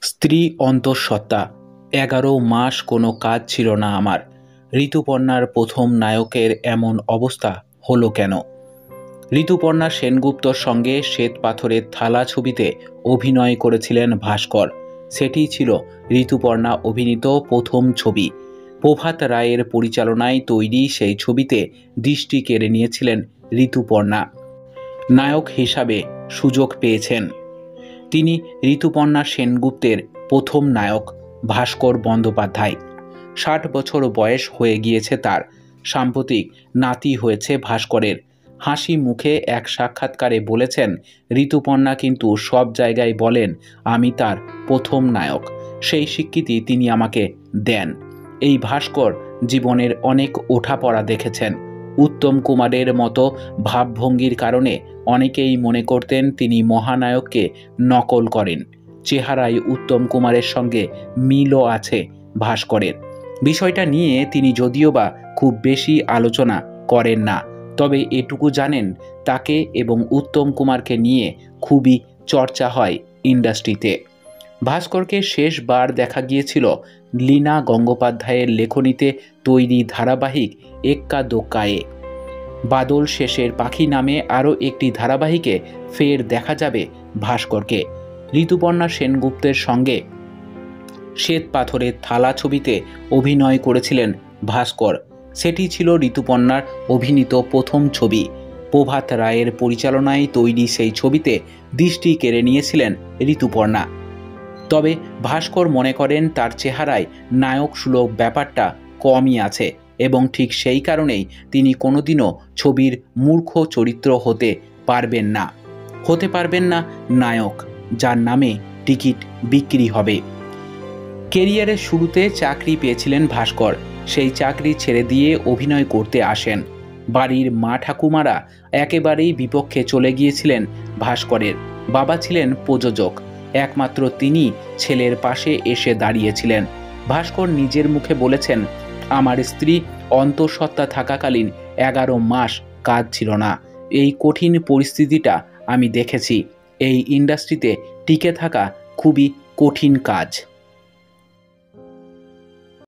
স্ত্রী অন্তঃসত্ত্বা। 11 মাস কোনো কাজ ছিল না আমার। ঋতুপর্ণার প্রথম নায়কের এমন অবস্থা হলো কেন? ঋতুপর্ণা সেনগুপ্তর সঙ্গে শ্বেতপাথরের থালা ছবিতে অভিনয় করেছিলেন ভাস্কর। সেটিই ছিল ঋতুপর্ণা অভিনীত প্রথম ছবি। প্রভাত রায়ের পরিচালনায় তৈরি সেই ছবিতে দৃষ্টি কেড়ে নিয়েছিলেন ঋতুপর্ণা। নায়ক হিসাবে সুযোগ পেয়েছেন তিনি। ঋতুপর্ণা সেনগুপ্তের প্রথম নায়ক ভাস্কর বন্দ্যোপাধ্যায়। 60 বছর বয়স হয়ে গিয়েছে তার। সাম্প্রতিক নাতি হয়েছে ভাস্করের। হাসি মুখে এক সাক্ষাৎকারে বলেছেন, ঋতুপর্ণা কিন্তু সব জায়গায় বলেন আমি তার প্রথম নায়ক। সেই স্বীকৃতি তিনি আমাকে দেন। এই ভাস্কর জীবনের অনেক ওঠাপড়া দেখেছেন। উত্তম কুমারের মতো ভাবভঙ্গির কারণে অনেকেই মনে করতেন তিনি মহানায়ককে নকল করেন। চেহারায় উত্তম কুমারের সঙ্গে মিলও আছে ভাস্করের। বিষয়টা নিয়ে তিনি যদিও বা খুব বেশি আলোচনা করেন না, তবে এটুকু জানেন তাকে এবং উত্তম কুমারকে নিয়ে খুবই চর্চা হয় ইন্ডাস্ট্রিতে। ভাস্করকে শেষবার দেখা গিয়েছিল লীনা গঙ্গোপাধ্যায়ের লেখনীতে তৈরি ধারাবাহিক এক্কা দোক্কায়ে। বাদল শেষের পাখি নামে আরও একটি ধারাবাহিকে ফের দেখা যাবে ভাস্করকে। ঋতুপর্ণা সেনগুপ্তের সঙ্গে শ্বেতপাথরের থালা ছবিতে অভিনয় করেছিলেন ভাস্কর। সেটি ছিল ঋতুপর্ণার অভিনীত প্রথম ছবি। প্রভাত রায়ের পরিচালনায় তৈরি সেই ছবিতে দৃষ্টি কেড়ে নিয়েছিলেন ঋতুপর্ণা। তবে ভাস্কর মনে করেন তার চেহারায় নায়ক সুলভ ব্যাপারটা কমই আছে এবং ঠিক সেই কারণেই তিনি কোনোদিনও ছবির মূর্খ চরিত্র হতে পারবেন না নায়ক যার নামে টিকিট বিক্রি হবে। কেরিয়ারের শুরুতে চাকরি পেয়েছিলেন ভাস্কর। সেই চাকরি ছেড়ে দিয়ে অভিনয় করতে আসেন। বাড়ির মা ঠাকুমারা একেবারেই বিপক্ষে চলে গিয়েছিলেন ভাস্করের। বাবা ছিলেন প্রযোজক, একমাত্র তিনি ছেলের পাশে এসে দাঁড়িয়েছিলেন। ভাস্কর নিজের মুখে বলেছেন, আমার স্ত্রী অন্তঃসত্ত্বা থাকাকালীন 11 মাস কাজ ছিল না। এই কঠিন পরিস্থিতিটা আমি দেখেছি। এই ইন্ডাস্ট্রিতে টিকে থাকা খুবই কঠিন কাজ।